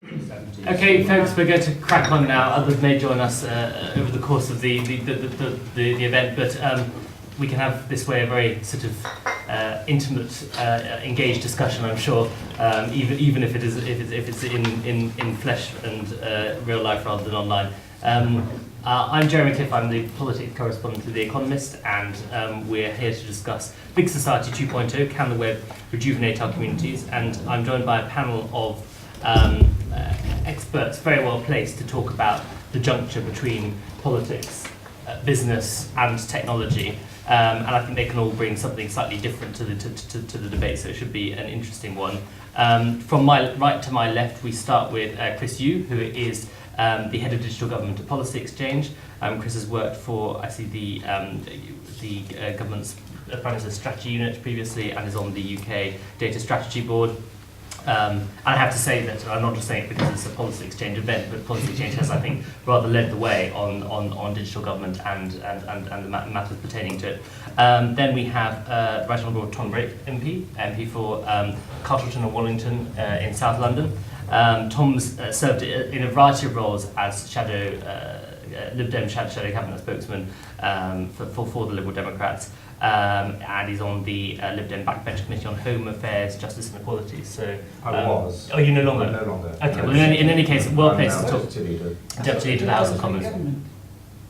Okay, folks, we're going to crack on now. Others may join us over the course of the event, but we can have this way a very sort of intimate, engaged discussion, I'm sure, even if it's in flesh and real life rather than online. I'm Jeremy Cliffe, I'm the politics correspondent to The Economist, and we're here to discuss Big Society 2.0, Can the Web Rejuvenate Our Communities? And I'm joined by a panel of experts very well placed to talk about the juncture between politics, business and technology. And I think they can all bring something slightly different to the debate, so it should be an interesting one. From my right to my left, we start with Chris Yu, who is the head of digital government at Policy Exchange. Chris has worked for, I see, the government's Prime Minister's strategy unit previously, and is on the UK Data Strategy Board. And I have to say that I'm not just saying it because it's a Policy Exchange event, but Policy Exchange has, I think, rather led the way on digital government and the matters pertaining to it. Then we have Right Hon Tom Brake MP for Carterton and Wallington in South London. Tom's served in a variety of roles as Lib Dem shadow cabinet spokesman for the Liberal Democrats. And he's on the Lib Dem Backbench Committee on Home Affairs, Justice and Equality. So I was. Oh, you're no longer? I'm no longer. Okay, well, in any case, well placed to talk. Deputy Leader of the House of Commons.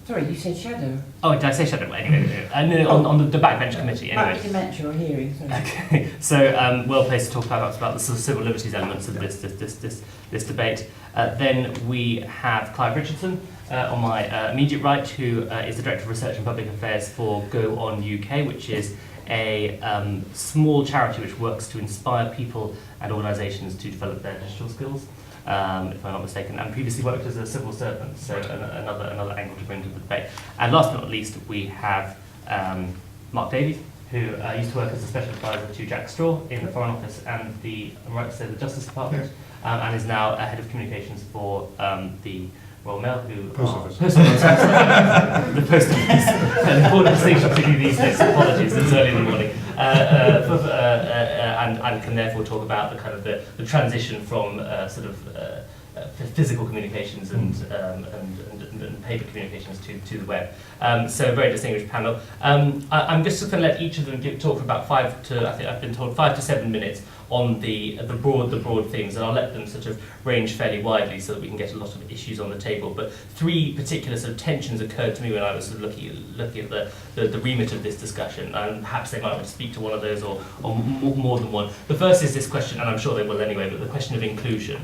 Sorry, you said shadow. Oh, did I say shadow? Anyway, no, on the Backbench Committee. Anyway. Dementia or hearing. Sorry. Okay, so well placed to talk about the sort of civil liberties elements of this debate. Then we have Clive Richardson on my immediate right, who is the Director of Research and Public Affairs for GoOn UK, which is a small charity which works to inspire people and organisations to develop their digital skills, if I'm not mistaken, and previously worked as a civil servant, so another angle to bring to the debate. And last but not least, we have Mark Davies, who used to work as a special advisor to Jack Straw in the Foreign Office and the Justice Department, and is now head of communications for the Royal Mail, who Post Office. The Post Office. An important distinction, particularly these days. Apologies, it's early in the morning. And can therefore talk about the kind of the transition from sort of physical communications and paper communications to the web. So a very distinguished panel. I'm just going to let each of them talk for about 5 to, I think I've been told, 5 to 7 minutes on the broad things, and I'll let them sort of range fairly widely so that we can get a lot of issues on the table. But 3 particular sort of tensions occurred to me when I was sort of looking at the remit of this discussion, and perhaps they might want to speak to one of those or more than one. The first is this question, and I'm sure they will anyway, but the question of inclusion.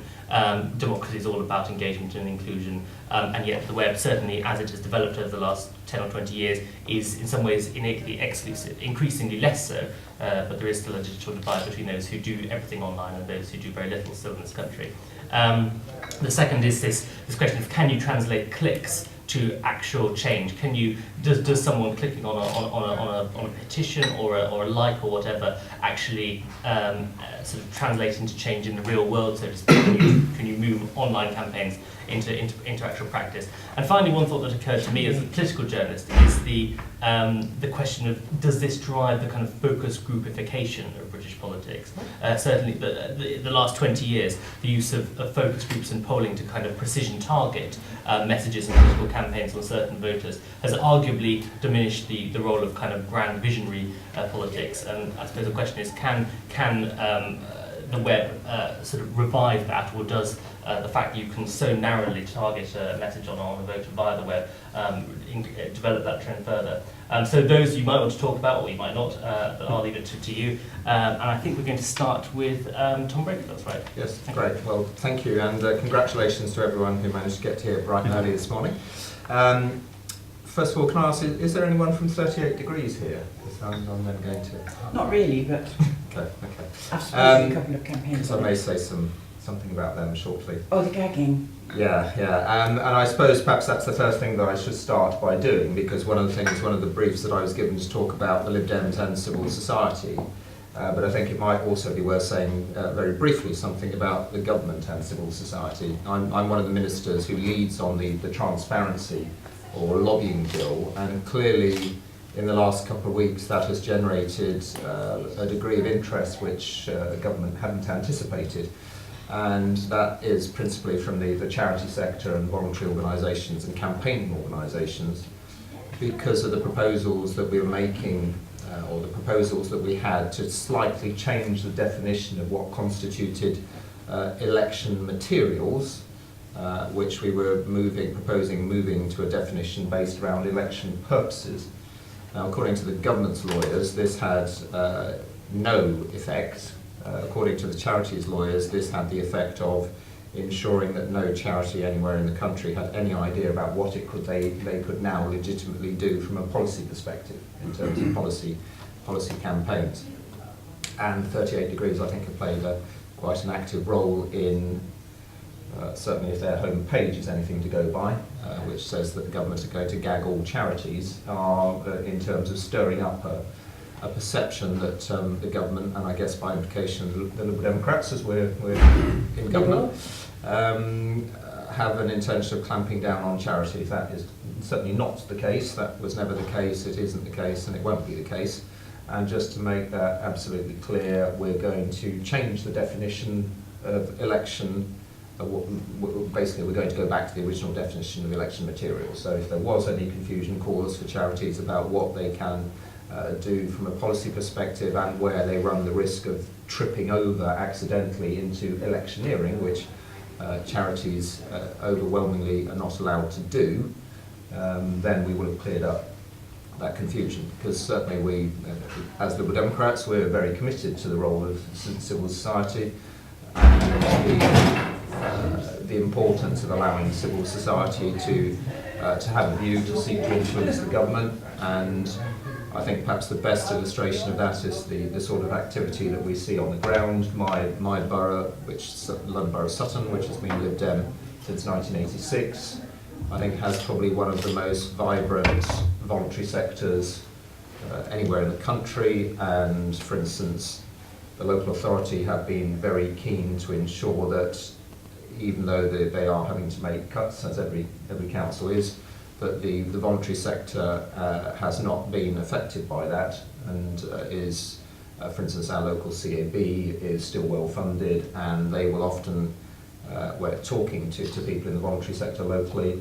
Democracy is all about engagement and inclusion, and yet the web, certainly as it has developed over the last 10 or 20 years, is in some ways innately exclusive, increasingly less so, but there is still a digital divide between those who do everything online and those who do very little still in this country. The second is this question of, can you translate clicks to actual change? Does someone clicking on a petition or a like or whatever actually sort of translate into change in the real world, so to speak? Can you move online campaigns into actual practice? And finally, one thought that occurred to me as a political journalist is the question of, does this drive the kind of focus groupification of British politics? Certainly the last 20 years, the use of focus groups and polling to kind of precision target messages and political campaigns on certain voters has arguably diminished the role of kind of grand visionary politics. And I suppose the question is, can the web sort of revive that, or does the fact you can so narrowly target a message on a voter via the web develop that trend further? So those you might want to talk about, or you might not, but I'll leave it to you. And I think we're going to start with Tom Brake, if that's right. Yes, great. Well, thank you, and congratulations to everyone who managed to get here bright and early this morning. First of all, can I ask, is there anyone from 38 Degrees here? Because I'm then going to... Not really, but Okay. I've supported a couple of campaigns. So I may say something about them shortly. Oh, the gagging. Yeah. And I suppose perhaps that's the first thing that I should start by doing, because one of the briefs that I was given to talk about the Lib Dems and civil society, but I think it might also be worth saying very briefly something about the government and civil society. I'm one of the ministers who leads on the transparency or lobbying bill, and clearly in the last couple of weeks that has generated a degree of interest which the government hadn't anticipated. and that is principally from the charity sector and voluntary organisations and campaigning organisations, because of the proposals that we were making, or the proposals that we had to slightly change the definition of what constituted election materials, which we were proposing moving to a definition based around election purposes. Now, according to the government's lawyers, this had no effect. According to the charities lawyers, this had the effect of ensuring that no charity anywhere in the country had any idea about what they could now legitimately do from a policy perspective in terms of policy campaigns. And 38 Degrees, I think, have played quite an active role in, certainly if their home page is anything to go by, which says that the government are going to gag all charities, in terms of stirring up a perception that the government, and I guess by implication the Lib Democrats, as we're in government, have an intention of clamping down on charities. That is certainly not the case. That was never the case. It isn't the case, and it won't be the case. And just to make that absolutely clear, we're going to change the definition of election. Basically, we're going to go back to the original definition of election materials. So if there was any confusion, cause for charities about what they can do from a policy perspective and where they run the risk of tripping over accidentally into electioneering, which charities overwhelmingly are not allowed to do, then we will have cleared up that confusion. Because certainly we, as Liberal Democrats, we're very committed to the role of civil society and the importance of allowing civil society to have a view, to seek to influence the government. And I think perhaps the best illustration of that is the sort of activity that we see on the ground. My borough, London Borough of Sutton, which has been Lib Dem since 1986, I think has probably one of the most vibrant voluntary sectors anywhere in the country. And for instance, the local authority have been very keen to ensure that, even though they are having to make cuts, as every council is, that the voluntary sector has not been affected by that, and is, for instance, our local CAB is still well funded, and they will often, when talking to people in the voluntary sector locally,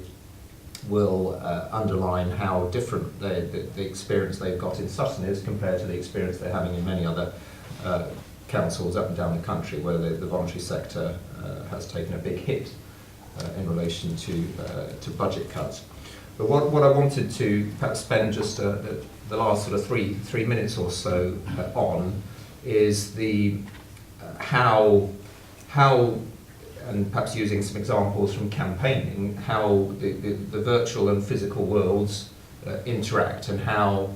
will underline how different the experience they've got in Sutton is compared to the experience they're having in many other councils up and down the country, where the voluntary sector has taken a big hit in relation to budget cuts. But what I wanted to perhaps spend just the last sort of three minutes or so on is the how, and perhaps using some examples from campaigning, how the virtual and physical worlds interact, and how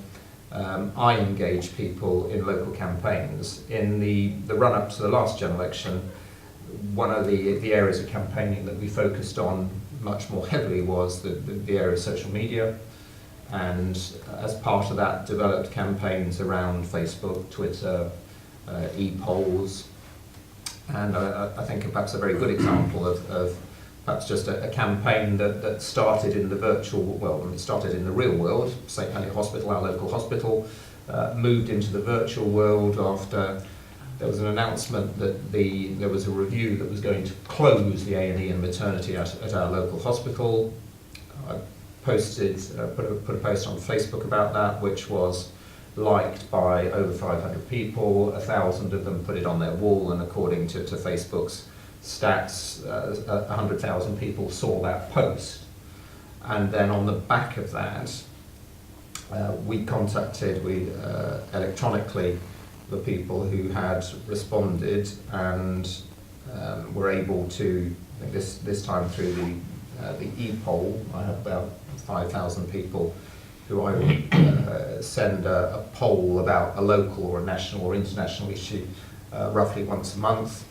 I engage people in local campaigns. In the run-up to the last general election, one of the areas of campaigning that we focused on much more heavily was the area of social media, and as part of that developed campaigns around Facebook, Twitter, e-polls, and I think perhaps a very good example of perhaps just a campaign that started in the virtual, well, it started in the real world. St Helier Hospital, our local hospital, moved into the virtual world after there was an announcement that there was a review that was going to close the A&E and maternity at our local hospital. I posted, put a post on Facebook about that, which was liked by over 500 people. 1,000 of them put it on their wall, and according to Facebook's stats, 100,000 people saw that post. And then on the back of that, we contacted electronically the people who had responded, and were able to, I think this time through the e-poll, I have about 5,000 people who I would send a poll about a local or a national or international issue roughly once a month.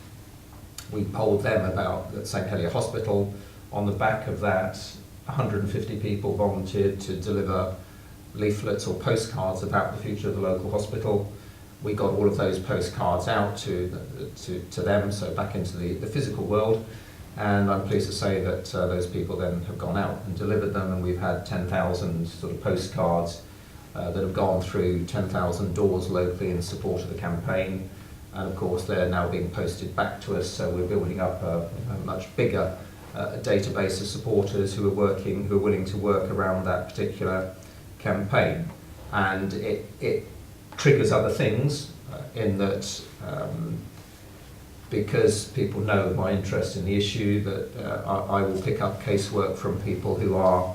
We polled them about St Helier Hospital. On the back of that, 150 people volunteered to deliver leaflets or postcards about the future of the local hospital. We got all of those postcards out to them, so back into the physical world, and I'm pleased to say that those people then have gone out and delivered them, and we've had 10,000 sort of postcards that have gone through 10,000 doors locally in support of the campaign. and of course they're now being posted back to us, so we're building up a much bigger database of supporters who are willing to work around that particular campaign. And it triggers other things in that because people know my interest in the issue, that I will pick up casework from people who are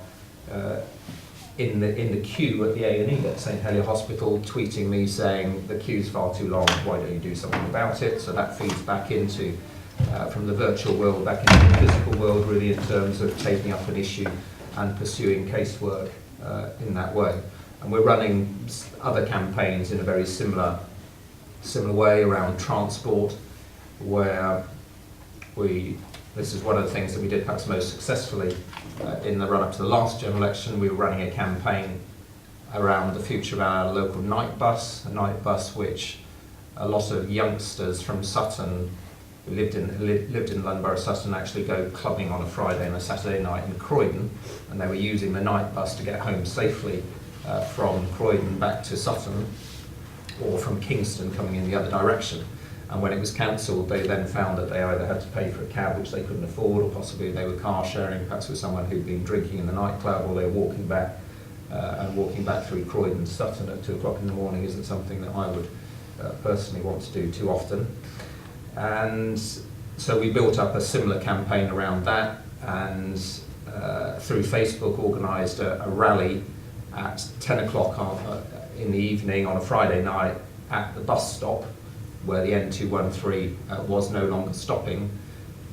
in the queue at the A&E at St Helier Hospital, tweeting me saying the queue's far too long, why don't you do something about it? So that feeds back into, from the virtual world back into the physical world, really, in terms of taking up an issue and pursuing casework in that way. And we're running other campaigns in a very similar way around transport, where this is one of the things that we did perhaps most successfully in the run-up to the last general election. We were running a campaign around the future of our local night bus, a night bus which a lot of youngsters from Sutton who lived in London Borough Sutton actually go clubbing on a Friday and a Saturday night in Croydon, and they were using the night bus to get home safely from Croydon back to Sutton, or from Kingston coming in the other direction. And when it was cancelled, they then found that they either had to pay for a cab which they couldn't afford, or possibly they were car sharing, perhaps with someone who'd been drinking in the nightclub, or they were walking back, and walking back through Croydon to Sutton at 2 o'clock in the morning isn't something that I would personally want to do too often. And so we built up a similar campaign around that, and through Facebook organised a rally at 10 o'clock in the evening on a Friday night at the bus stop, where the N213 was no longer stopping.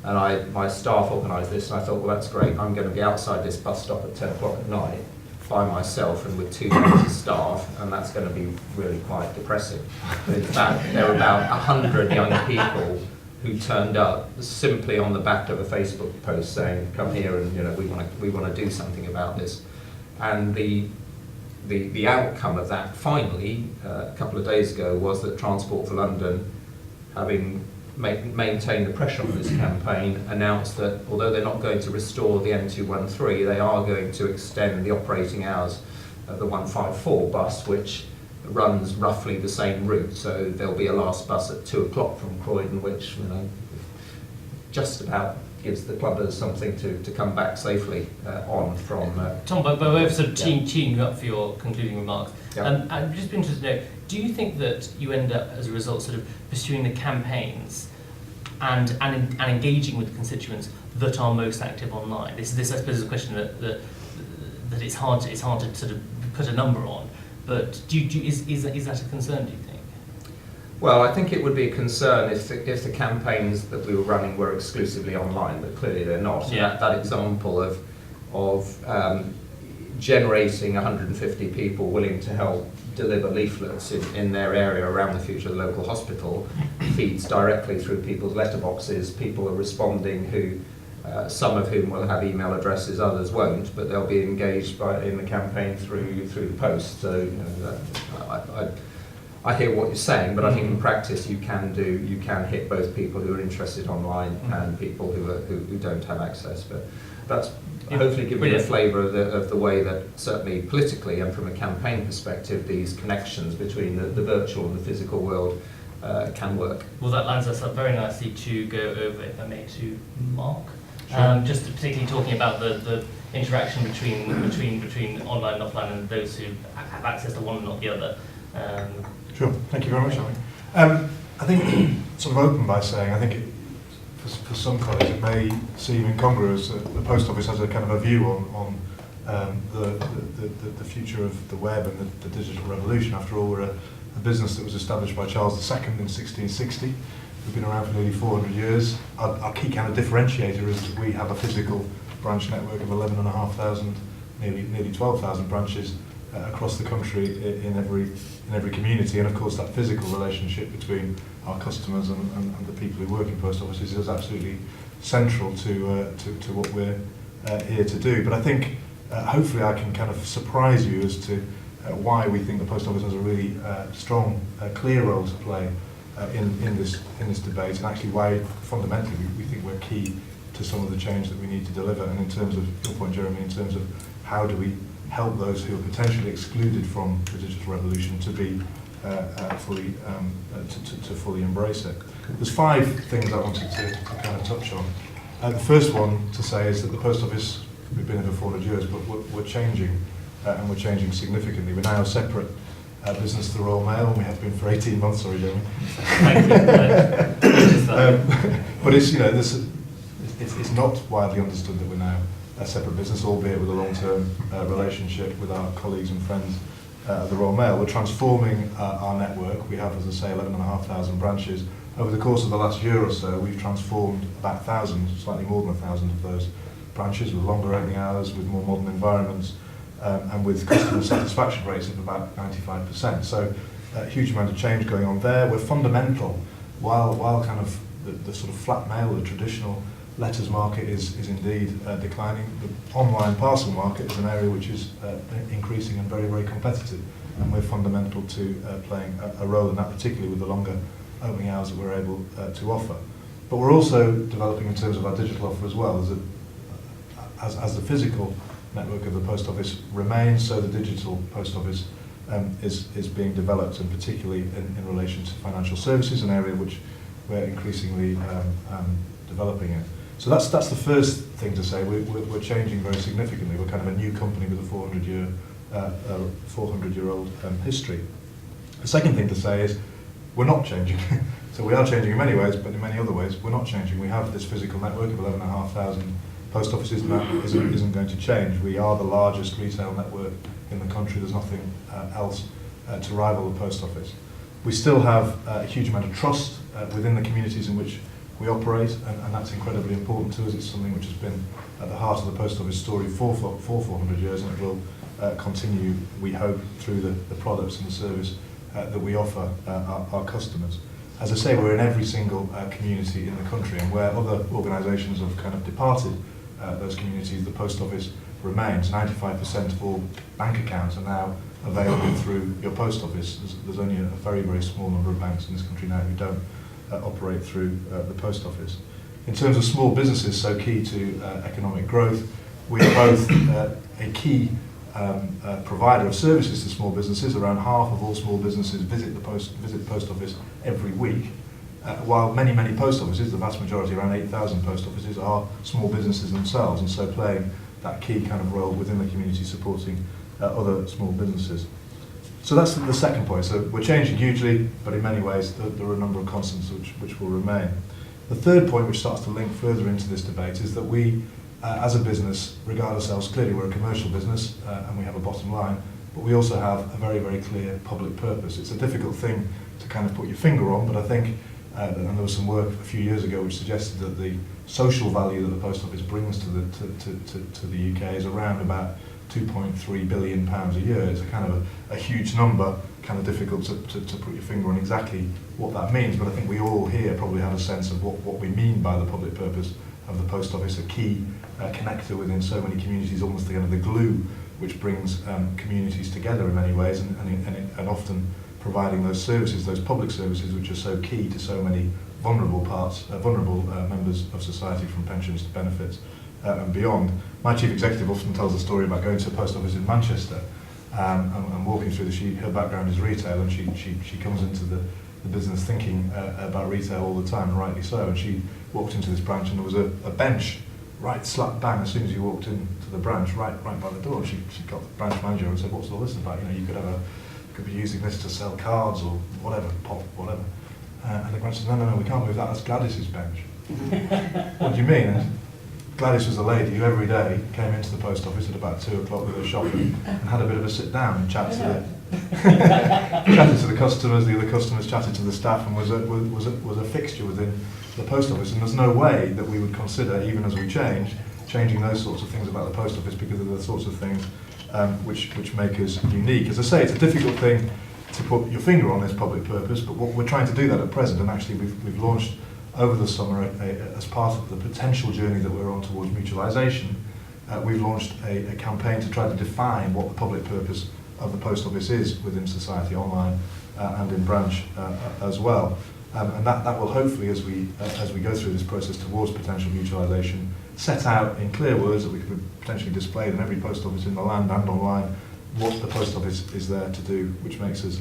And my staff organised this, and I thought, well, that's great. I'm going to be outside this bus stop at 10 o'clock at night by myself and with 2 members of staff, and that's going to be really quite depressing. But in fact, there were about 100 young people who turned up simply on the back of a Facebook post saying, come here and we want to do something about this. And the outcome of that, finally, a couple of days ago, was that Transport for London, having maintained the pressure on this campaign, announced that although they're not going to restore the N213, they are going to extend the operating hours of the 154 bus, which runs roughly the same route. So there'll be a last bus at 2 o'clock from Croydon, which just about gives the clubbers something to come back safely on from. Tom, by way of sort of teeing you up for your concluding remarks, Yeah. I'd just be interested to know, do you think that you end up, as a result, sort of pursuing the campaigns and engaging with the constituents that are most active online? This I suppose, is a question that it's hard to sort of put a number on, but is that a concern, do you think? Well, I think it would be a concern if the campaigns that we were running were exclusively online, but clearly they're not. Yeah. That example of generating 150 people willing to help deliver leaflets in their area around the future of the local hospital feeds directly through people's letterboxes. People are responding who, some of whom will have email addresses, others won't, but they'll be engaged in the campaign through the post. So I hear what you're saying, but I think in practice you can hit both people who are interested online and people who don't have access. But that's hopefully given you a flavour of the way that certainly politically and from a campaign perspective these connections between the virtual and the physical world can work. Well, that lines us up very nicely to go over, if I may, to Mark. Sure. Just particularly talking about the interaction between online and offline, and those who have access to one and not the other. Sure, thank you very much, Alan. I think sort of open by saying, I think for some colleagues it may seem incongruous that the post office has a kind of a view on the future of the web and the digital revolution. After all, we're a business that was established by Charles II in 1660. We've been around for nearly 400 years. Our key kind of differentiator is that we have a physical branch network of 11,500, nearly 12,000 branches across the country in every community, and of course that physical relationship between our customers and the people who work in post offices is absolutely central to what we're here to do. But I think hopefully I can kind of surprise you as to why we think the post office has a really strong, clear role to play in this debate, and actually why fundamentally we think we're key to some of the change that we need to deliver. And in terms of your point, Jeremy, in terms of how do we help those who are potentially excluded from the digital revolution to be fully to fully embrace it. There's 5 things I wanted to kind of touch on. The first one to say is that the Post Office, we've been here for 400 years, but we're changing, and we're changing significantly. We're now a separate business to the Royal Mail, and we have been for 18 months, sorry, Jeremy. But it's, you know, it's not widely understood that we're now a separate business, albeit with a long-term relationship with our colleagues and friends at the Royal Mail. We're transforming our network. We have, as I say, 11,500 branches. Over the course of the last year or so, we've transformed about 1,000, slightly more than 1,000 of those branches, with longer opening hours, with more modern environments, and with customer satisfaction rates of about 95%. So a huge amount of change going on there. We're fundamental, while kind of the sort of flat mail, the traditional letters market is indeed declining. The online parcel market is an area which is increasing and very, very competitive, and we're fundamental to playing a role in that, particularly with the longer opening hours that we're able to offer. But we're also developing in terms of our digital offer as well. As the physical network of the Post Office remains, so the digital Post Office is being developed, and particularly in relation to financial services, an area which we're increasingly developing in. So that's the first thing to say. We're changing very significantly. We're kind of a new company with a 400-year-old history. The second thing to say is we're not changing. So we are changing in many ways, but in many other ways we're not changing. We have this physical network of 11,500 post offices, and that isn't going to change. We are the largest retail network in the country. There's nothing else to rival the post office. We still have a huge amount of trust within the communities in which we operate, and that's incredibly important to us. It's something which has been at the heart of the post office story for 400 years, and it will continue, we hope, through the products and the service that we offer our customers. As I say, we're in every single community in the country, and where other organisations have kind of departed those communities, the post office remains. 95% of all bank accounts are now available through your post office. There's only a very, very small number of banks in this country now who don't operate through the post office. In terms of small businesses, so key to economic growth, we are both a key provider of services to small businesses. Around half of all small businesses visit the post office every week, while many post offices, the vast majority, around 8,000 post offices, are small businesses themselves, and so playing that key kind of role within the community, supporting other small businesses. So that's the second point. So we're changing hugely, but in many ways there are a number of constants which will remain. The third point, which starts to link further into this debate, is that we, as a business, regard ourselves, clearly we're a commercial business and we have a bottom line, but we also have a very, very clear public purpose. It's a difficult thing to kind of put your finger on, but I think, and there was some work a few years ago which suggested that the social value that the post office brings to the UK is around about £2.3 billion a year. It's a kind of a huge number, kind of difficult to put your finger on exactly what that means, but I think we all here probably have a sense of what we mean by the public purpose of the post office, a key connector within so many communities, almost kind of the glue which brings communities together in many ways, and often providing those services, those public services which are so key to so many vulnerable members of society, from pensions to benefits and beyond. My chief executive often tells the story about going to a post office in Manchester and walking through her background is retail, and she comes into the business thinking about retail all the time, and rightly so, and she walked into this branch and there was a bench right slap bang as soon as you walked into the branch, right by the door. She got the branch manager and said, "What's all this about? You know, you could be using this to sell cards or whatever, pop, whatever." And the branch said, no, we can't move that, that's Gladys's bench. What do you mean? And Gladys was a lady who every day came into the post office at about 2 o'clock with her shopping and had a bit of a sit down and chatted to the customers, the other customers chatted to the staff, and was a fixture within the post office. And there's no way that we would consider, even as we changing those sorts of things about the post office, because of the sorts of things which make us unique. As I say, it's a difficult thing to put your finger on, this public purpose, but what we're trying to do that at present, and actually we've launched over the summer as part of the potential journey that we're on towards mutualisation, we've launched a campaign to try to define what the public purpose of the post office is within society, online and in branch as well. And that will hopefully, as we go through this process towards potential mutualisation, set out in clear words that we could potentially display in every post office in the land and online what the post office is there to do, which makes us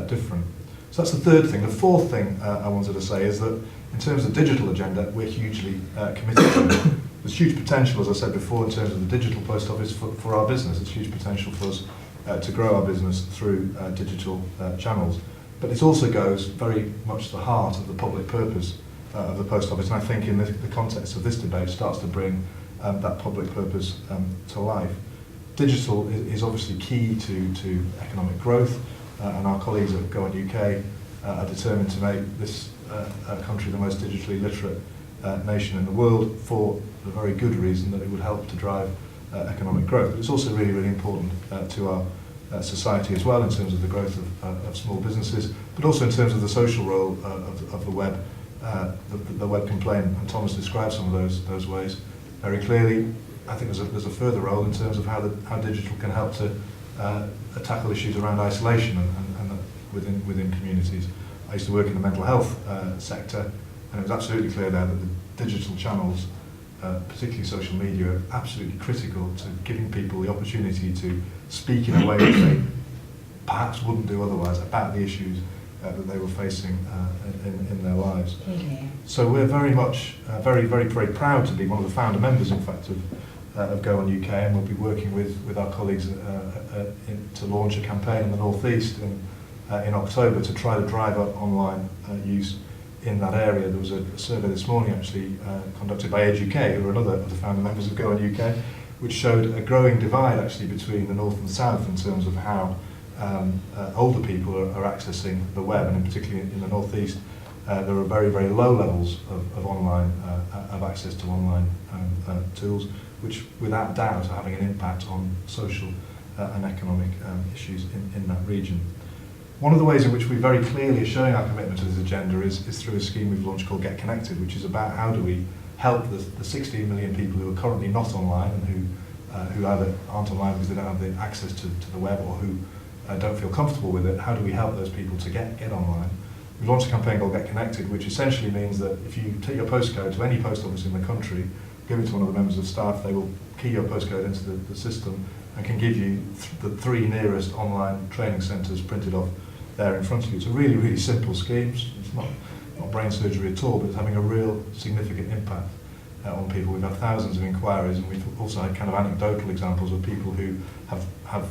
different. So that's the third thing. The fourth thing I wanted to say is that in terms of the digital agenda, we're hugely committed to it. There's huge potential, as I said before, in terms of the digital post office for our business. There's huge potential for us to grow our business through digital channels. But it also goes very much to the heart of the public purpose of the post office, and I think in the context of this debate starts to bring that public purpose to life. Digital is obviously key to economic growth, and our colleagues at GoOn UK are determined to make this country the most digitally literate nation in the world for the very good reason that it would help to drive economic growth. But it's also really, really important to our society as well in terms of the growth of small businesses, but also in terms of the social role of the web. The web can play, and Thomas described some of those ways very clearly. I think there's a further role in terms of how digital can help to tackle issues around isolation and within communities. I used to work in the mental health sector, and it was absolutely clear there that the digital channels, particularly social media, are absolutely critical to giving people the opportunity to speak in a way that they perhaps wouldn't do otherwise about the issues that they were facing in their lives. Yeah. So we're very much, very proud to be one of the founder members, in fact, of GoOn UK, and we'll be working with our colleagues to launch a campaign in the North East in October to try to drive up online use in that area. There was a survey this morning actually conducted by Age UK, who are another of the founder members of GoOn UK, which showed a growing divide actually between the North and the South in terms of how older people are accessing the web, and in particularly in the North East, there are very low levels of online of access to online tools, which without doubt are having an impact on social and economic issues in that region. One of the ways in which we very clearly are showing our commitment to this agenda is through a scheme we've launched called Get Connected, which is about how do we help the 16 million people who are currently not online and who either aren't online because they don't have the access to the web, or who don't feel comfortable with it. How do we help those people to get online? We've launched a campaign called Get Connected, which essentially means that if you take your postcode to any post office in the country, give it to one of the members of staff, they will key your postcode into the system and can give you the 3 nearest online training centres printed off there in front of you. It's a really simple scheme. It's not brain surgery at all, but it's having a real significant impact on people. We've had thousands of inquiries, and we've also had kind of anecdotal examples of people who have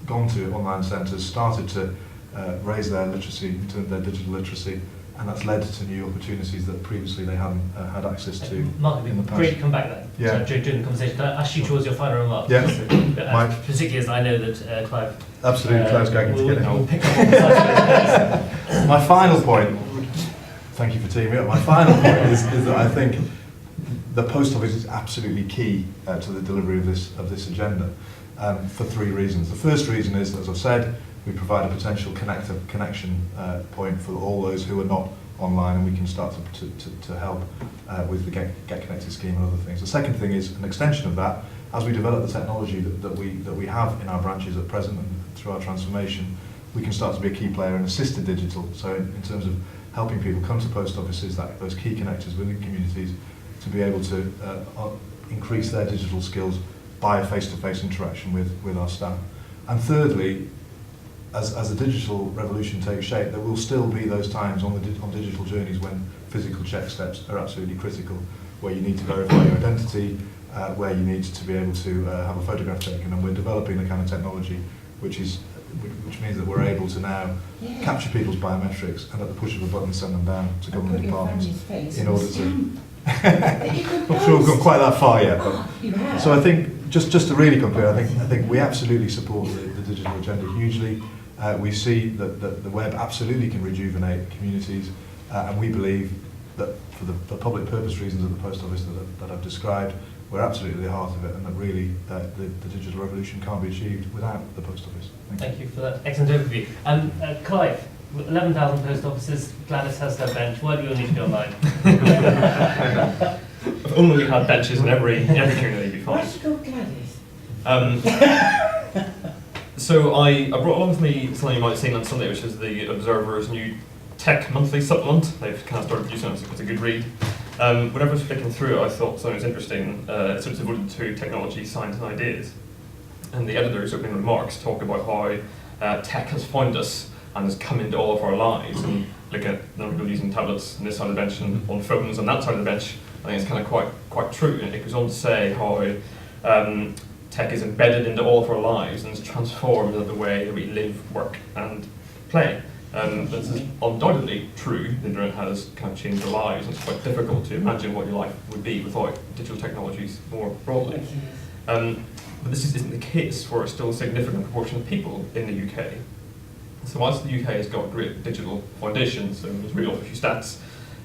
gone to online centres, started to raise their literacy, in terms of their digital literacy, and that's led to new opportunities that previously they hadn't had access to. Mark, in the past. great to come back then. Yeah. So during the conversation, can I ask you towards your final remarks? Yeah. Particularly as I know that Clive Absolutely, Clive's going to get it will home. pick up on the side. My final point, thank you for teeing me up, my final point is that I think the post office is absolutely key to the delivery of this agenda for 3 reasons. The first reason is, as I've said, we provide a potential connection point for all those who are not online, and we can start to help with the Get Connected scheme and other things. The second thing is an extension of that. As we develop the technology that we have in our branches at present and through our transformation, we can start to be a key player in assisted digital. So in terms of helping people come to post offices, those key connectors within communities, to be able to increase their digital skills by a face-to-face interaction with our staff. And thirdly, as the digital revolution takes shape, there will still be those times on digital journeys when physical check steps are absolutely critical, where you need to verify your identity, where you need to be able to have a photograph taken, and we're developing the kind of technology which means that we're able to now capture people's biometrics and at the push of a button send them down to government departments in order to... Not sure we've gone quite that far yet, but so I think just to really conclude, I think we absolutely support the digital agenda hugely. We see that the web absolutely can rejuvenate communities, and we believe that for the public purpose reasons of the post office that I've described, we're absolutely at the heart of it, and that really the digital revolution can't be achieved without the post office. Thank you for that excellent overview. Clive, 11,000 post offices, Gladys has her bench. Why do we all need to be online? If only we had benches in every community, it'd be fine. Why's she called Gladys? So I brought along with me something you might have seen on Sunday, which is the Observer's new tech monthly supplement. They've kind of started producing it, it's a good read. Whenever I was flicking through it, I thought something was interesting. It's sort of devoted to technology, science and ideas. And the editor's opening remarks talk about how tech has found us and has come into all of our lives. And look at the number of people using tablets on this side of the bench and on phones on that side of the bench. I think it's kind of quite true. And it goes on to say how tech is embedded into all of our lives and has transformed the way that we live, work, and play. This is undoubtedly true. The internet has kind of changed our lives, and it's quite difficult to imagine what your life would be without digital technologies more broadly. But this isn't the case for still a significant proportion of people in the UK. So whilst the UK has got great digital foundations, so there's really off a few stats,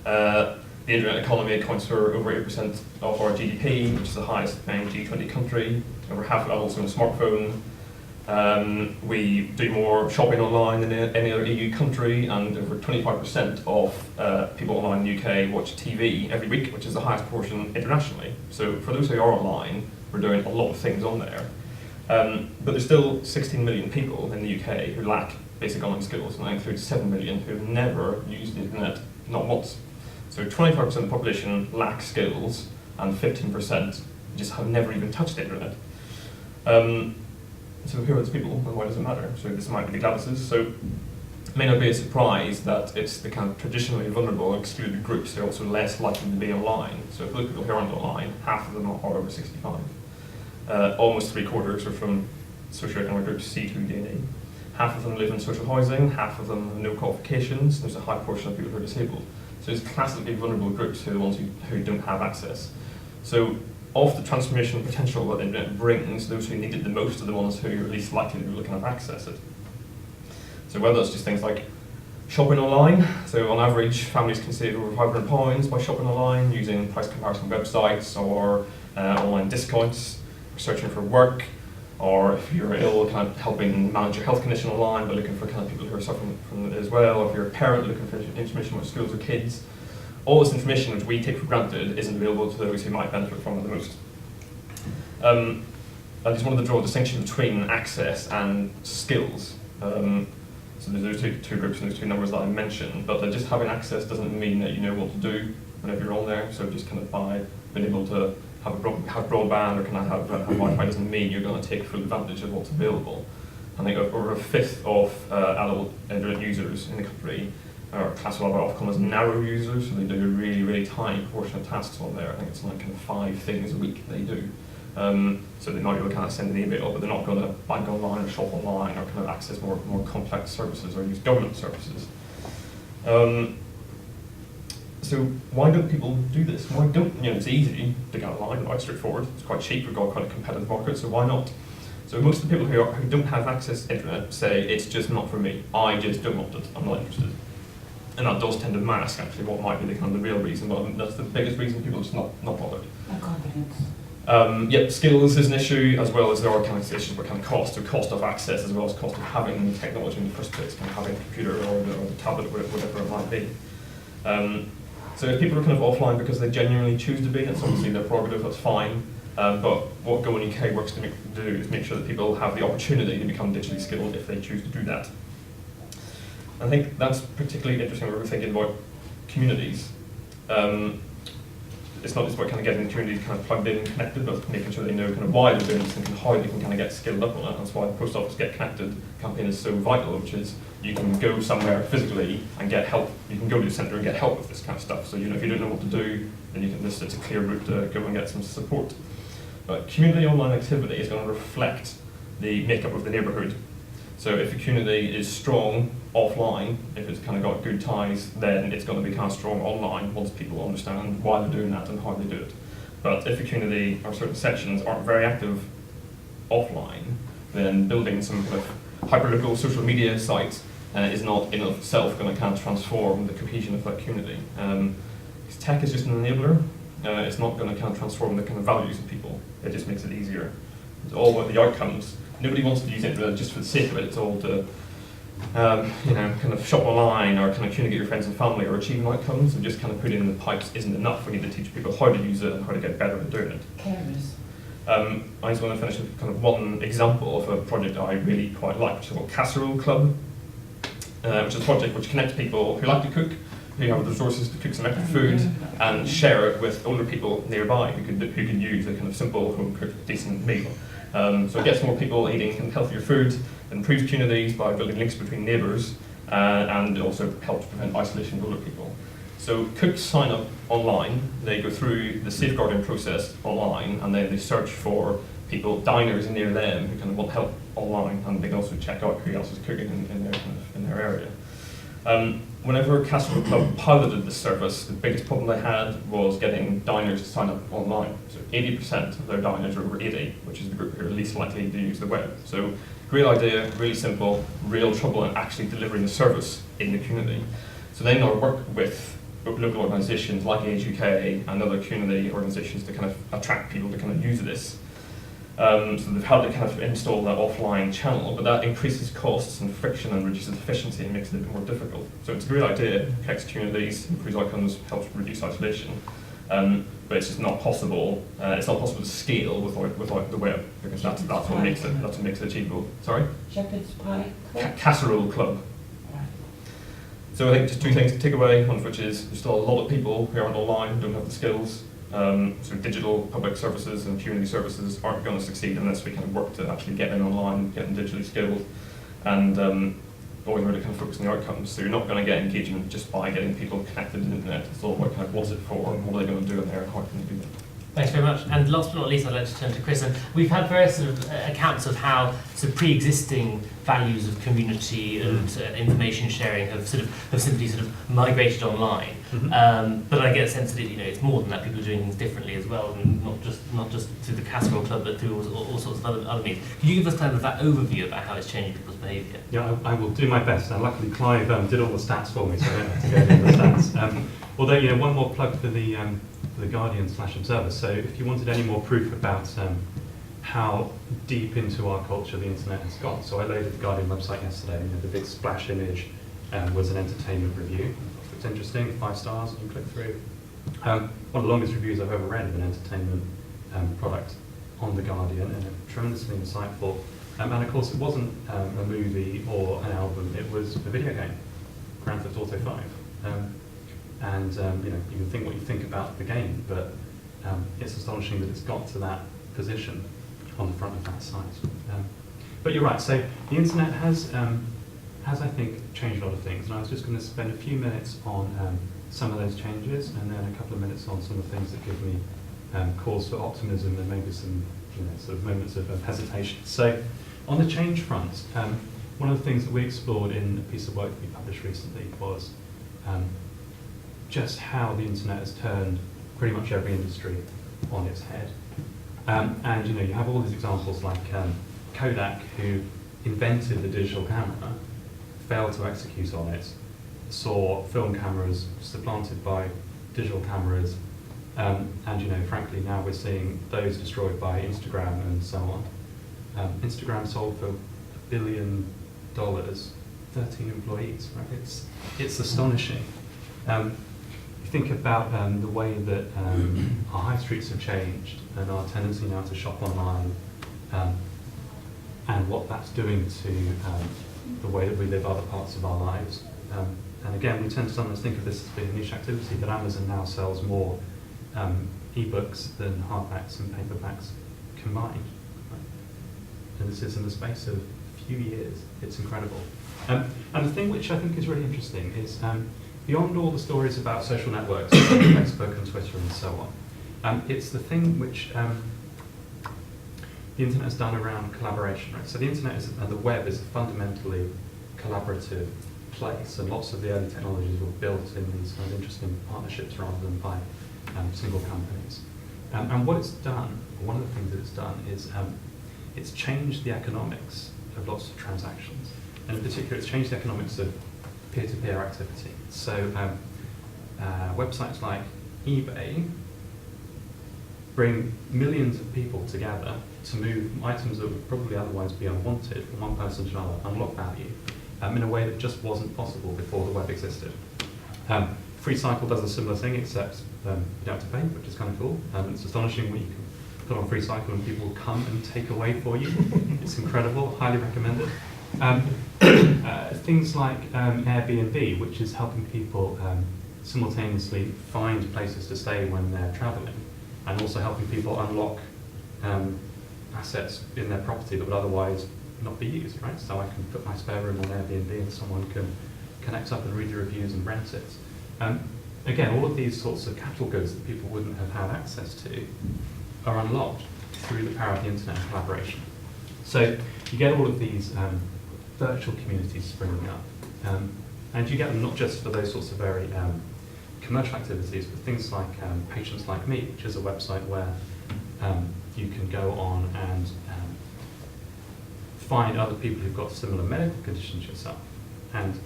the internet economy accounts for over 8% of our GDP, which is the highest paying G20 country. Over half of adults own a smartphone. We do more shopping online than any other EU country, and over 25% of people online in the UK watch TV every week, which is the highest proportion internationally. So for those who are online, we're doing a lot of things on there. But there's still 16 million people in the UK who lack basic online skills, and that includes 7 million who have never used the internet, not once. So 25% of the population lack skills, and 15% just have never even touched the internet. So who are those people, and why does it matter? So this might be the Davies. So it may not be a surprise that it's the kind of traditionally vulnerable and excluded groups who are also less likely to be online. So if you look at people who aren't online, half of them are over 65. Almost 3/4 are from socioeconomic groups C through D and E. Half of them live in social housing, half of them have no qualifications. There's a high portion of people who are disabled. So it's classically vulnerable groups who are the ones who don't have access. So of the transformational potential that the internet brings, those who need it the most are the ones who are least likely to be looking to access it. So whether it's just things like shopping online, so on average families can save over £500 by shopping online using price comparison websites or online discounts, searching for work, or if you're ill, kind of helping manage your health condition online by looking for kind of people who are suffering from it as well, or if you're a parent looking for information about schools or kids. All this information which we take for granted isn't available to those who might benefit from it the most. I just wanted to draw a distinction between access and skills. So there's those two groups and those two numbers that I mentioned, but just having access doesn't mean that you know what to do whenever you're on there. So just kind of by being able to have broadband or kind of have Wi-Fi doesn't mean you're going to take full advantage of what's available. I think over a fifth of adult internet users in the country are classified often as narrow users, so they do a really, really tiny proportion of tasks on there. I think it's like kind of 5 things a week they do. So they might be able to kind of send an email, but they're not going to bank online or shop online or kind of access more complex services or use government services. So why don't people do this? Why don't, it's easy to get online, quite straightforward, it's quite cheap, we've got quite a competitive market, so why not? So most of the people who don't have access to internet say, it's just not for me, I just don't want it, I'm not interested. And that does tend to mask actually what might be the kind of the real reason, but that's the biggest reason people are just not bothered. And confidence. Yep, skills is an issue, as well as there are kind of issues about kind of cost, so cost of access as well as cost of having the technology in the first place, kind of having a computer or the tablet, whatever it might be. So if people are kind of offline because they genuinely choose to be, that's obviously their prerogative, that's fine. But what GoOn UK works to do is make sure that people have the opportunity to become digitally skilled if they choose to do that. I think that's particularly interesting when we're thinking about communities. It's not just about kind of getting the community kind of plugged in and connected, but making sure they know kind of why they're doing this and how they can kind of get skilled up on it. That's why the Post Office Get Connected campaign is so vital, which is you can go somewhere physically and get help. You can go to the centre and get help with this kind of stuff. So if you don't know what to do, then you can it's a clear route to go and get some support. But community online activity is going to reflect the makeup of the neighbourhood. So if a community is strong offline, if it's kind of got good ties, then it's going to be kind of strong online once people understand why they're doing that and how they do it. But if a community or certain sections aren't very active offline, then building some kind of hyperlocal social media site is not in itself going to kind of transform the cohesion of that community. Because tech is just an enabler. It's not going to kind of transform the kind of values of people. It just makes it easier. It's all about the outcomes. Nobody wants to use internet just for the sake of it. It's all to, kind of shop online or kind of communicate with your friends and family or achieve outcomes. And just kind of putting in the pipes isn't enough. We need to teach people how to use it and how to get better at doing it. Carers. I just want to finish with kind of one example of a project that I really quite like, which is called Casserole Club, which is a project which connects people who like to cook, who have the resources to cook some extra food, and share it with older people nearby who could use a kind of simple home-cooked decent meal. So it gets more people eating kind of healthier food, improves communities by building links between neighbours, and it also helps prevent isolation of older people. So cooks sign up online, they go through the safeguarding process online, and then they search for people, diners near them, who kind of want help online, and they can also check out who else is cooking in their area. Whenever Castle Club piloted this service, the biggest problem they had was getting diners to sign up online. So 80% of their diners are over 80, which is the group who are least likely to use the web. So great idea, really simple, real trouble in actually delivering the service in the community. So they now work with local organisations like Age UK and other community organisations to kind of attract people to kind of use this. So they've had to kind of install that offline channel, but that increases costs and friction and reduces efficiency and makes it a bit more difficult. So it's a great idea, connects communities, improves outcomes, helps reduce isolation, but it's just not possible. It's not possible to scale without the web, because that's what makes it achievable. Sorry? Shepherd's Pie Club? Casserole Club. So I think just two things to take away, one of which is there's still a lot of people who aren't online, who don't have the skills. So digital public services and community services aren't going to succeed unless we kind of work to actually get them online, get them digitally skilled, and always really kind of focus on the outcomes. So you're not going to get engagement just by getting people connected to the internet. It's all about kind of what's it for, and what are they going to do in there, and how can they do that. Thanks very much. And last but not least, I'd like to turn to Chris. And we've had various sort of accounts of how sort of pre-existing values of community and information sharing have simply migrated online. But I get a sense that it's more than that. People are doing things differently as well, and not just through the Casserole Club, but through all sorts of other means. Can you give us kind of that overview about how it's changing people's behaviour? Yeah, I will do my best. And luckily, Clive did all the stats for me, so I don't have to go into the stats. Although, one more plug for the Guardian/Observer. So if you wanted any more proof about how deep into our culture the internet has gone, so I loaded the Guardian website yesterday, and the big splash image was an entertainment review. It's interesting, 5 stars, you can click through. One of the longest reviews I've ever read of an entertainment product on the Guardian, and tremendously insightful. And of course, it wasn't a movie or an album; it was a video game, Grand Theft Auto 5. You can think what you think about the game, but it's astonishing that it's got to that position on the front of that site. But you're right. So the internet has I think changed a lot of things, and I was just going to spend a few minutes on some of those changes, and then a couple of minutes on some of the things that give me cause for optimism and maybe some sort of moments of hesitation. So on the change front, one of the things that we explored in a piece of work that we published recently was just how the internet has turned pretty much every industry on its head. And you have all these examples like Kodak, who invented the digital camera, failed to execute on it, saw film cameras supplanted by digital cameras, and frankly now we're seeing those destroyed by Instagram and so on. Instagram sold for $1 billion, 13 employees, right? It's astonishing. You think about the way that our high streets have changed and our tendency now to shop online, and what that's doing to the way that we live other parts of our lives. And again, we tend to sometimes think of this as being a niche activity, but Amazon now sells more e-books than hardbacks and paperbacks combined. Right? And this is in the space of a few years. It's incredible. And the thing which I think is really interesting is beyond all the stories about social networks, like Facebook and Twitter and so on, it's the thing which the internet has done around collaboration. Right? So the internet and the web is a fundamentally collaborative place, and lots of the early technologies were built in these kind of interesting partnerships rather than by single companies. And what it's done, or one of the things that it's done, is it's changed the economics of lots of transactions. And in particular, it's changed the economics of peer-to-peer activity. So websites like eBay bring millions of people together to move items that would probably otherwise be unwanted from one person to another, unlock value, in a way that just wasn't possible before the web existed. FreeCycle does a similar thing, except you don't have to pay, which is kind of cool. It's astonishing what you can put on FreeCycle and people will come and take away for you. It's incredible, highly recommended. Things like Airbnb, which is helping people simultaneously find places to stay when they're traveling, and also helping people unlock assets in their property that would otherwise not be used, right? So I can put my spare room on Airbnb and someone can connect up and read the reviews and rent it. Again, all of these sorts of capital goods that people wouldn't have had access to are unlocked through the power of the internet and collaboration. So you get all of these virtual communities springing up. And you get them not just for those sorts of very commercial activities, but things like Patients Like Me, which is a website where you can go on and find other people who've got similar medical conditions to yourself and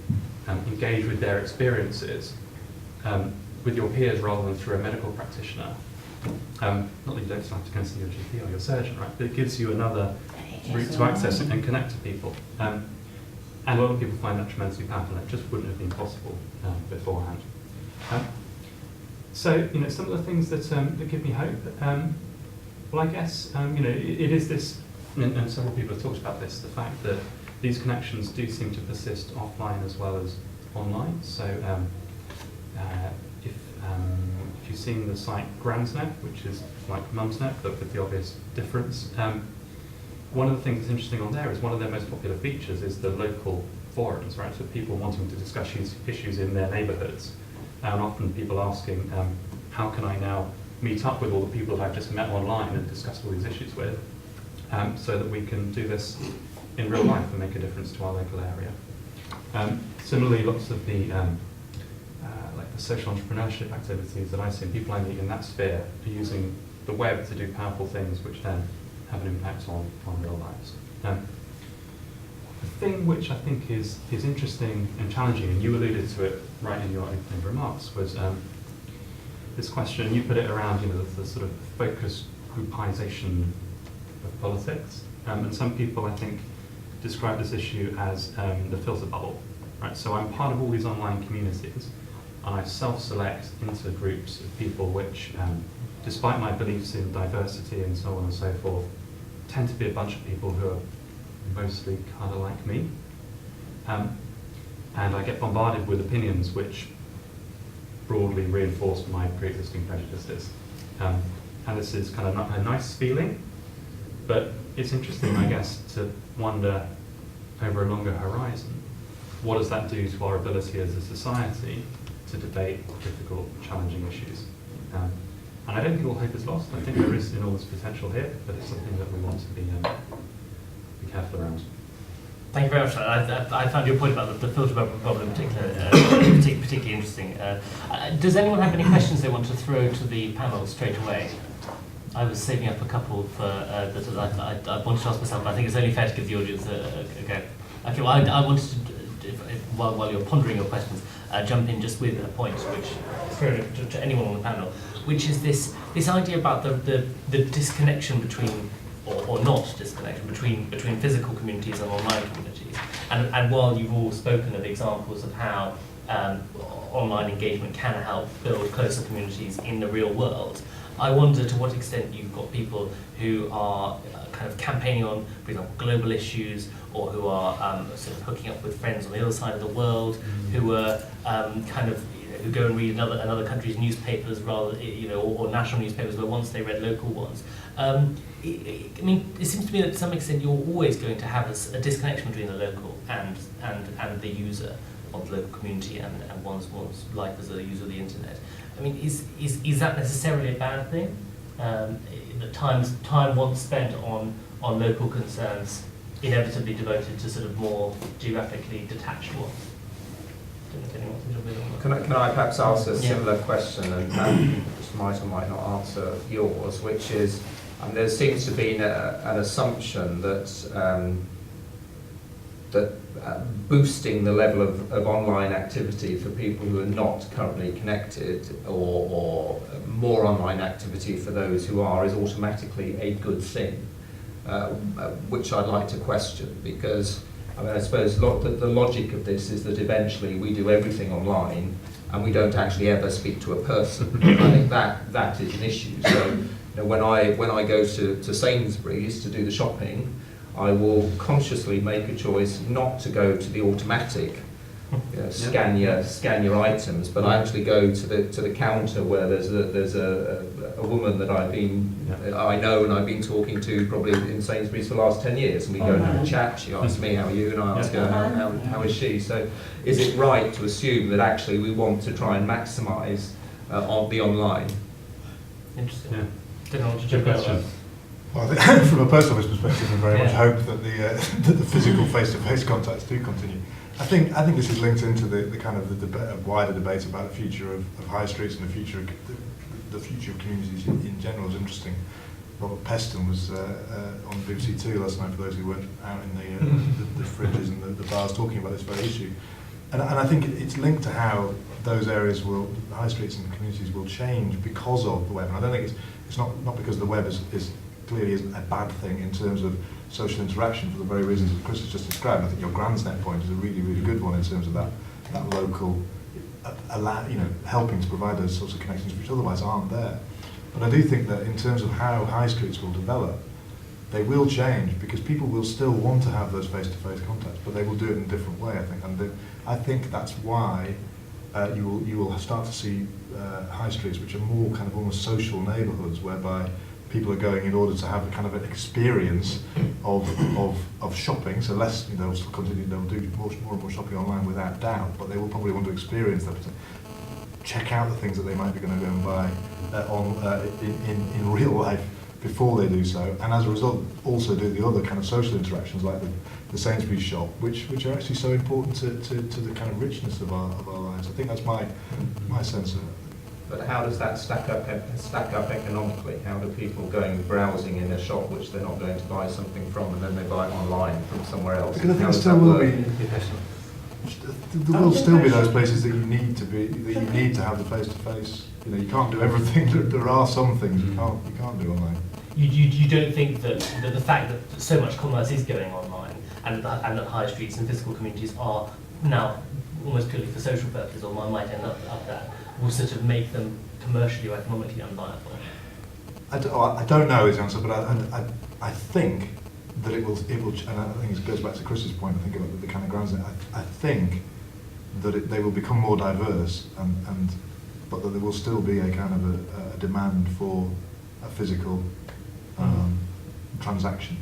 engage with their experiences with your peers rather than through a medical practitioner. Not that you don't have to go and see your GP or your surgeon, right? But it gives you another route to access and connect to people. And a lot of people find that tremendously powerful, and it just wouldn't have been possible beforehand. So, you know, some of the things that give me hope. Well, I guess you know, it is this, and several people have talked about this, the fact that these connections do seem to persist offline as well as online. So, if you've seen the site Grandsnet, which is like Mumsnet, but with the obvious difference, one of the things that's interesting on there is one of their most popular features is the local forums, right? So people wanting to discuss issues in their neighbourhoods, and often people asking, how can I now meet up with all the people that I've just met online and discuss all these issues with, so that we can do this in real life and make a difference to our local area. Similarly, lots of the like the social entrepreneurship activities that I see, people I meet in that sphere are using the web to do powerful things which then have an impact on real lives. The thing which I think is interesting and challenging, and you alluded to it right in your opening remarks, was this question, you put it around, you know, the sort of focus groupization of politics. And some people, I think, describe this issue as the filter bubble. Right? So I'm part of all these online communities, and I self-select into groups of people which, despite my beliefs in diversity and so on and so forth, tend to be a bunch of people who are mostly kind of like me. And I get bombarded with opinions which broadly reinforce my pre-existing prejudices. And this is kind of not a nice feeling, but it's interesting, I guess, to wonder over a longer horizon, what does that do to our ability as a society to debate difficult, challenging issues? And I don't think all hope is lost. I think there is enormous potential here, but it's something that we want to be careful around. Thank you very much. I found your point about the filter bubble problem particularly interesting. Does anyone have any questions they want to throw to the panel straight away? I was saving up a couple for that I wanted to ask myself, but I think it's only fair to give the audience a go. Okay, well, I wanted to, while you're pondering your questions, jump in just with a point which to anyone on the panel, which is this idea about the disconnection between, or not disconnection between physical communities and online communities. And while you've all spoken of examples of how online engagement can help build closer communities in the real world, I wonder to what extent you've got people who are kind of campaigning on, for example, global issues, or who are sort of hooking up with friends on the other side of the world, who are who go and read another country's newspapers rather, or national newspapers where once they read local ones. I mean, it seems to me that to some extent you're always going to have a disconnection between the local and the user of the local community and one's life as a user of the internet. I mean, is that necessarily a bad thing? The time once spent on local concerns inevitably devoted to sort of more geographically detached ones. Can I perhaps ask a similar question, and which might or might not answer yours, which is, there seems to be an assumption that boosting the level of online activity for people who are not currently connected, or more online activity for those who are, is automatically a good thing, which I'd like to question, because I suppose the logic of this is that eventually we do everything online and we don't actually ever speak to a person. I think that is an issue. So when I go to Sainsbury's to do the shopping, I will consciously make a choice not to go to the automatic scan your items, but I actually go to the counter where there's a woman that I know and I've been talking to probably in Sainsbury's for the last 10 years, and we go and have a chat. She asks me how are you, and I ask her how is she. So is it right to assume that actually we want to try and maximise on the online? Interesting. Yeah. Didn't want to Good jump out question. Well, I think from a post office perspective, I very much hope that that the physical face-to-face contacts do continue. I think this is linked into the kind of the wider debate about the future of high streets and the future of communities in general is interesting. Robert Peston was on BBC Two last night, for those who weren't out in the fringes and the bars talking about this very issue. And I think it's linked to how those areas high streets and communities will change because of the web. And I don't think it's not because the web is clearly isn't a bad thing in terms of social interaction for the very reasons that Chris has just described. I think your Gransnet point is a really, really good one in terms of that local, helping to provide those sorts of connections which otherwise aren't there. But I do think that in terms of how high streets will develop, they will change because people will still want to have those face-to-face contacts, but they will do it in a different way, I think. And I think that's why you will start to see high streets which are more kind of almost social neighbourhoods, whereby people are going in order to have a kind of an experience of shopping. So less, they'll still continue, they'll do more and more shopping online without doubt, but they will probably want to experience that, to check out the things that they might be going to go and buy in real life before they do so, and as a result also do the other kind of social interactions like the Sainsbury's shop, which are actually so important to the kind of richness of our lives. I think that's my sense of it. But how does that stack up economically? How do people going browsing in a shop which they're not going to buy something from, and then they buy it online from somewhere else? Because I think there still will be. There will still be those places that you need to have the face-to-face. You can't do everything. There are some things you can't do online. You don't think that the fact that so much commerce is going online and that high streets and physical communities are now almost purely for social purposes, or might end up that, will sort of make them commercially or economically unviable? I don't know his answer, but I think that it will, and I think it goes back to Chris's point, I think about the kind of grounds. I think that they will become more diverse, but that there will still be a kind of a demand for a physical transaction.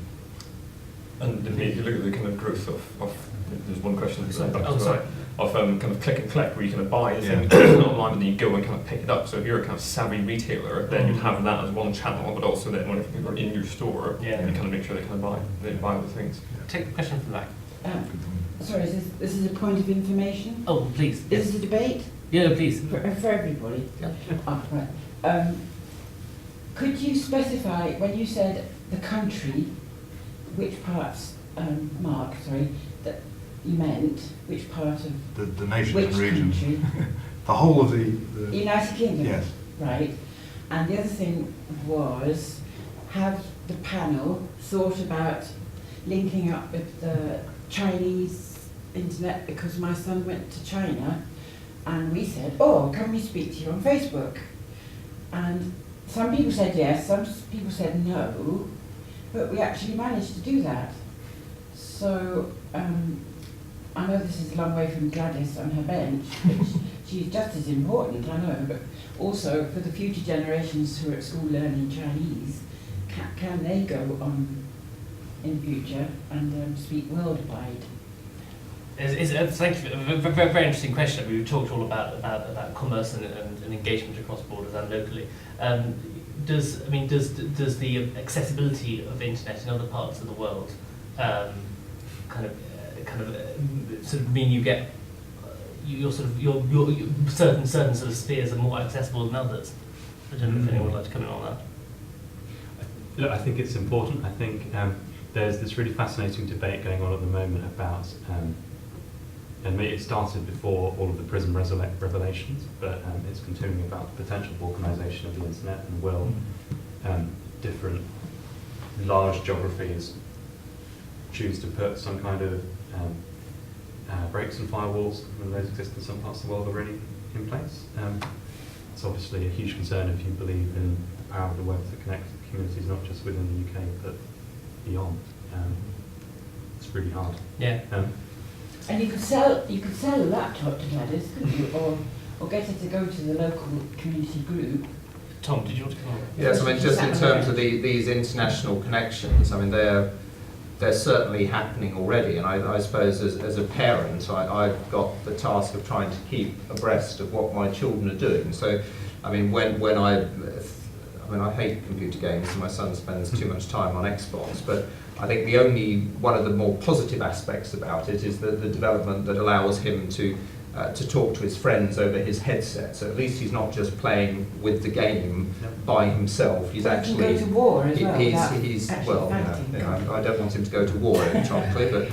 And if you look at the kind of growth of there's one question that's back to sorry. Of kind of click and collect, where you kind of buy a thing online and then you go and kind of pick it up. So if you're a kind of savvy retailer, then you'd have that as one channel, but also then whenever people are in your store, you kind of make sure they kind of buy other things. Take the question from the back. Sorry, this is a point of information? Oh, please. Is this a debate? Yeah, please. For everybody? Yeah. Oh, right. Could you specify, when you said the country, which parts, Mark, that you meant, which part of the nations which and regions? country? The whole of the United Kingdom? Yes. Right. And the other thing was, have the panel thought about linking up with the Chinese internet, because my son went to China and we said, oh, can we speak to you on Facebook? And some people said yes, some people said no, but we actually managed to do that. So I know this is a long way from Gladys on her bench, but she's just as important, I know, but also for the future generations who are at school learning Chinese, can they go on in future and speak worldwide? Thank you. A very interesting question. We talked all about commerce and engagement across borders and locally. Does the accessibility of the internet in other parts of the world kind of sort of mean you get your certain sort of spheres are more accessible than others? I don't know if anyone would like to come in on that. Look, I think it's important. I think there's this really fascinating debate going on at the moment about, and it started before all of the PRISM revelations, but it's continuing about the potential for organisation of the internet, and will different large geographies choose to put some kind of breaks and firewalls when those exist in some parts of the world already in place. It's obviously a huge concern if you believe in the power of the web to connect communities not just within the UK but beyond. It's really hard. Yeah. And you could sell a laptop to Gladys, couldn't you? Or get her to go to the local community group. Tom, did you want to come on? Yes, I mean, just in terms of these international connections, I mean, they're certainly happening already, and I suppose as a parent, I've got the task of trying to keep abreast of what my children are doing. So, I mean, when I hate computer games, and my son spends too much time on Xbox, but I think one of the more positive aspects about it is the development that allows him to talk to his friends over his headset. So at least he's not just playing with the game by himself. He's actually go to war as well. He's well, I don't want him to go to war electronically, but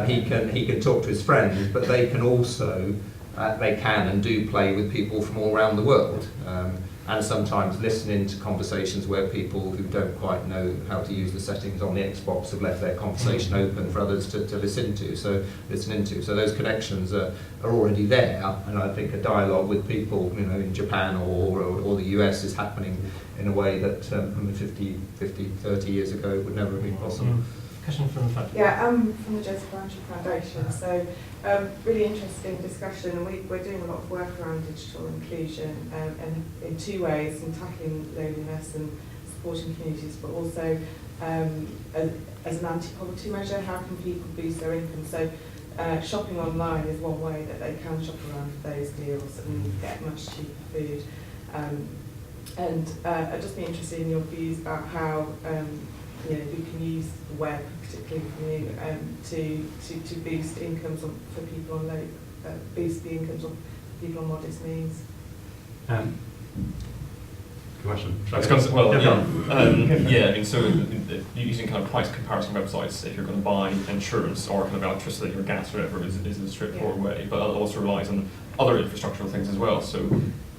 he can talk to his friends. But they can also they can and do play with people from all around the world. And sometimes listen into conversations where people who don't quite know how to use the settings on the Xbox have left their conversation open for others to listen into. So those connections are already there, and I think a dialogue with people, in Japan or the US is happening in a way that 30 years ago would never have been possible. Question from the front. Yeah, I'm from the Joseph Branshaw Foundation, so really interesting discussion, and we're doing a lot of work around digital inclusion and in two ways, in tackling loneliness and supporting communities, but also as an anti-poverty measure, how can people boost their income? So shopping online is one way that they can shop around for those deals and get much cheaper food. And I'd just be interested in your views about how we can use the web, particularly from you, to boost incomes for people on boost the incomes of people on modest means. Good question. I mean, so using kind of price comparison websites, if you're going to buy insurance or kind of electricity or gas or whatever, is a straightforward way, but it also relies on other infrastructural things as well. So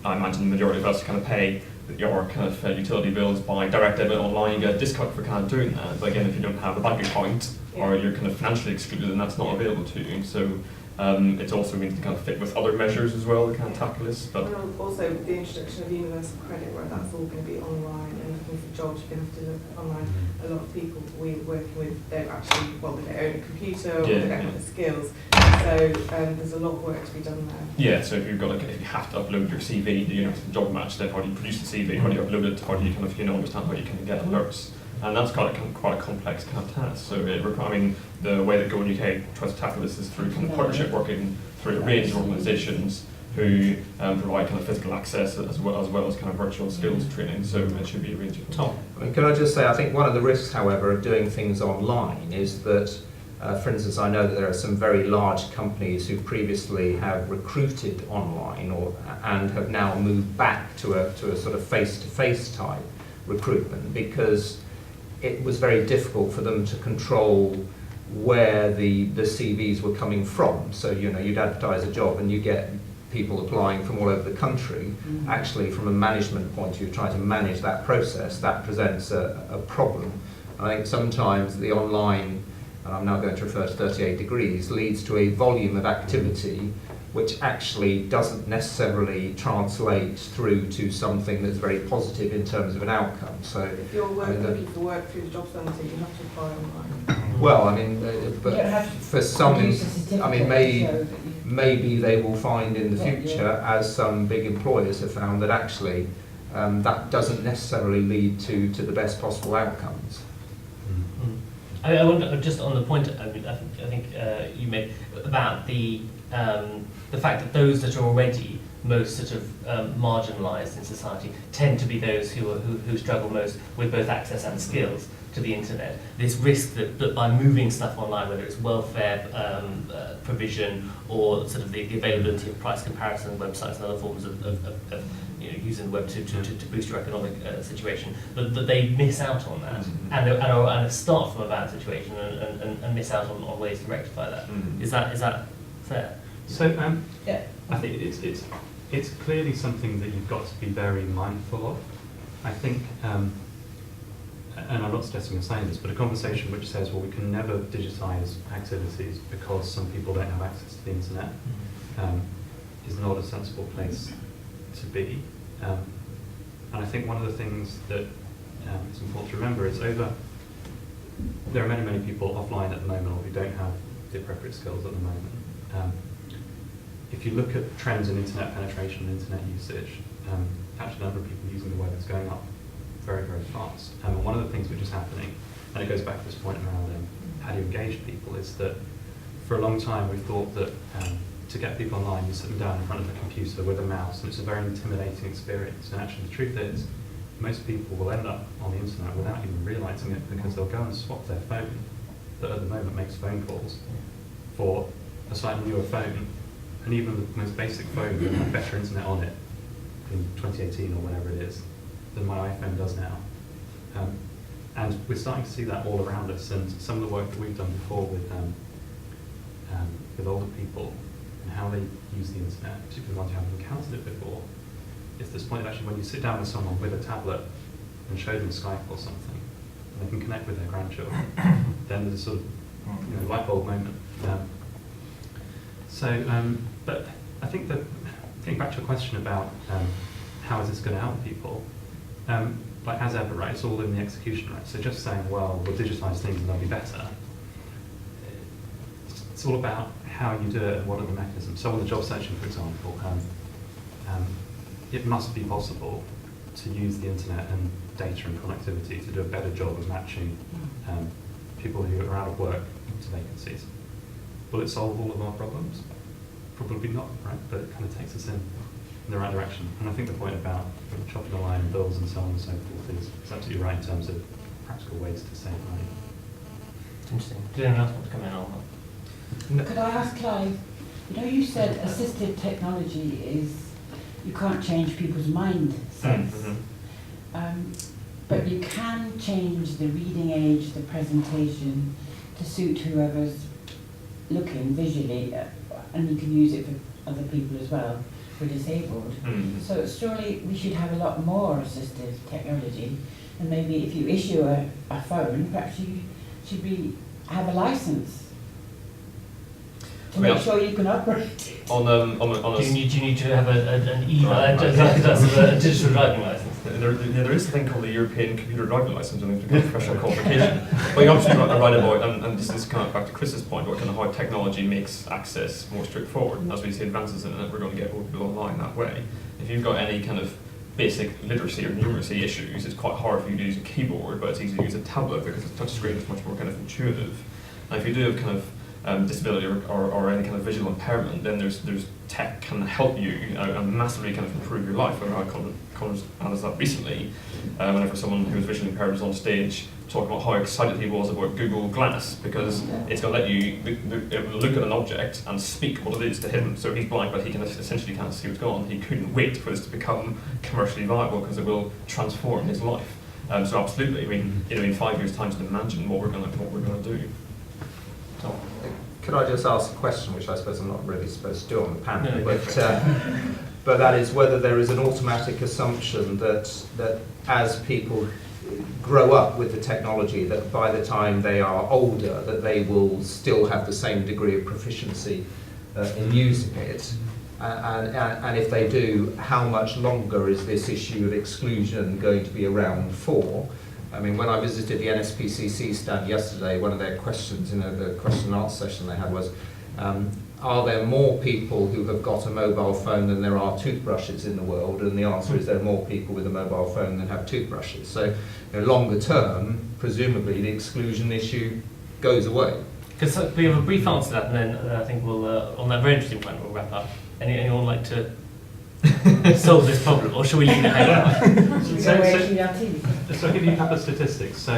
I imagine the majority of us kind of pay your kind of utility bills by direct debit online. You get a discount for kind of doing that, but again, if you don't have a bank account or you're kind of financially excluded, then that's not available to you. So it also means to kind of fit with other measures as well that kind of tackle this. But and also the introduction of universal credit, where that's all going to be online, and looking for jobs, you're going to have to look online. A lot of people we're working with don't actually, they don't own a computer or they don't have the skills. So there's a lot of work to be done there. Yeah, so if you have to upload your CV, the job match, then how do you produce the CV, how do you upload it, how do you kind of understand how you can get alerts. And that's quite a complex kind of task. So the way that GoOn UK tries to tackle this is through kind of partnership working through a range of organisations who provide kind of physical access as well as kind of virtual skills training. So it should be a range of Tom. I mean, can I just say, I think one of the risks, however, of doing things online is that, for instance, I know that there are some very large companies who previously have recruited online and have now moved back to a sort of face-to-face type recruitment, because it was very difficult for them to control where the CVs were coming from. So, you'd advertise a job and you get people applying from all over the country. Actually, from a management point of view, trying to manage that process, that presents a problem. I think sometimes the online, and I'm now going to refer to 38 degrees, leads to a volume of activity which actually doesn't necessarily translate through to something that's very positive in terms of an outcome. So if you're looking for work through the job centre, you have to apply online. Well, I mean, but for some, I mean, maybe they will find in the future, as some big employers have found, that actually that doesn't necessarily lead to the best possible outcomes. I wonder, just on the point I think you made about the fact that those that are already most sort of marginalised in society tend to be those who struggle most with both access and skills to the internet. This risk that by moving stuff online, whether it's welfare provision or sort of the availability of price comparison websites and other forms of using the web to boost your economic situation, but that they miss out on that and start from a bad situation and miss out on ways to rectify that. Is that fair? So I think it's clearly something that you've got to be very mindful of. I think, and I'm not suggesting you're saying this, but a conversation which says, well, we can never digitise activities because some people don't have access to the internet is not a sensible place to be. And I think one of the things that it's important to remember is there are many people offline at the moment or who don't have the appropriate skills at the moment. if you look at trends in internet penetration and internet usage, actually the number of people using the web is going up very, very fast. And one of the things which is happening, and it goes back to this point around how do you engage people, is that for a long time we thought that to get people online, you sit them down in front of a computer with a mouse, and it's a very intimidating experience. And actually the truth is, most people will end up on the internet without even realising it, because they'll go and swap their phone that at the moment makes phone calls for a slightly newer phone, and even the most basic phone will have better internet on it in 2018 or whenever it is than my iPhone does now. And we're starting to see that all around us, and some of the work that we've done before with older people and how they use the internet, particularly the ones who haven't encountered it before, is this point that actually when you sit down with someone with a tablet and show them Skype or something, and they can connect with their grandchildren, then there's a sort of light bulb moment. But I think that, getting back to your question about how is this going to help people, like as ever, right, it's all in the execution, right? So just saying, well, we'll digitise things and they'll be better, it's all about how you do it and what are the mechanisms. So on the job searching, for example, it must be possible to use the internet and data and connectivity to do a better job of matching people who are out of work to vacancies. Will it solve all of our problems? Probably not, right? But it kind of takes us in the right direction. And I think the point about chopping the line, bills and so on and so forth is absolutely right in terms of practical ways to save money. Interesting. Did anyone else want to come in on that? Could I ask Clive, you said assistive technology is, you can't change people's mindsets, but you can change the reading age, the presentation, to suit whoever's looking visually, and you can use it for other people as well, who are disabled. So surely we should have a lot more assistive technology, and maybe if you issue a phone, perhaps you should have a license to make sure you can operate. Do you need to have an a digital driving license? There is a thing called the European Computer Driving License, and it's a professional qualification. But you're absolutely right about, and this is kind of back to Chris's point, about kind of how technology makes access more straightforward. And as we see advances in it, we're going to get more people online that way. If you've got any kind of basic literacy or numeracy issues, it's quite hard for you to use a keyboard, but it's easy to use a tablet because the touchscreen is much more kind of intuitive. And if you do have kind of disability or any kind of visual impairment, then there's tech can help you and massively kind of improve your life. I commented that recently whenever someone who was visually impaired was on stage talking about how excited he was about Google Glass, because it's going to let you it will look at an object and speak what it is to him. So he's blind, but he can essentially can't see what's going on. He couldn't wait for this to become commercially viable because it will transform his life. So absolutely, I mean, in 5 years' time, to imagine what we're going to do. Tom, could I just ask a question, which I suppose I'm not really supposed to do on the panel, but that is whether there is an automatic assumption that as people grow up with the technology, that by the time they are older, that they will still have the same degree of proficiency in using it, and if they do, how much longer is this issue of exclusion going to be around for? I mean, when I visited the NSPCC stand yesterday, one of their questions, the question and answer session they had was, are there more people who have got a mobile phone than there are toothbrushes in the world? And the answer is there are more people with a mobile phone than have toothbrushes. So, longer term, presumably the exclusion issue goes away. Because we have a brief answer to that, and then I think we'll, on that very interesting point, we'll wrap up. Anyone like to solve this problem, or shall we leave it hanging? So I'll give you a couple of statistics. So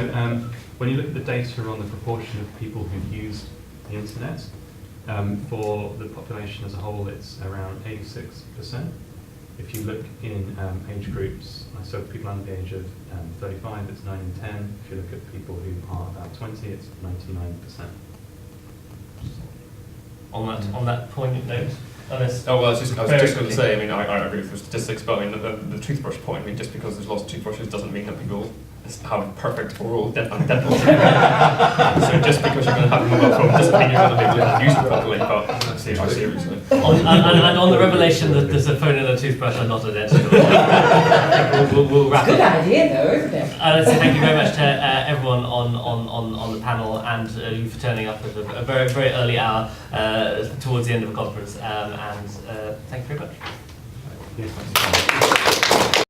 when you look at the data on the proportion of people who've used the internet, for the population as a whole, it's around 86%. If you look in age groups, so people under the age of 35, it's 9 in 10. If you look at people who are about 20, it's 99%. On that poignant note. I was just going to say, I mean, I agree with the statistics, but I mean, the toothbrush point, I mean, just because there's lots of toothbrushes doesn't mean that people have perfect oral dental treatment. So just because you're going to have a mobile phone doesn't mean you're going to be able to use it properly, but seriously. And on the revelation that there's a phone and a toothbrush are not identical, we'll wrap Good up. idea though, isn't it? So thank you very much to everyone on the panel and you for turning up at a very, very early hour towards the end of the conference. And thank you very much. Yeah, thanks.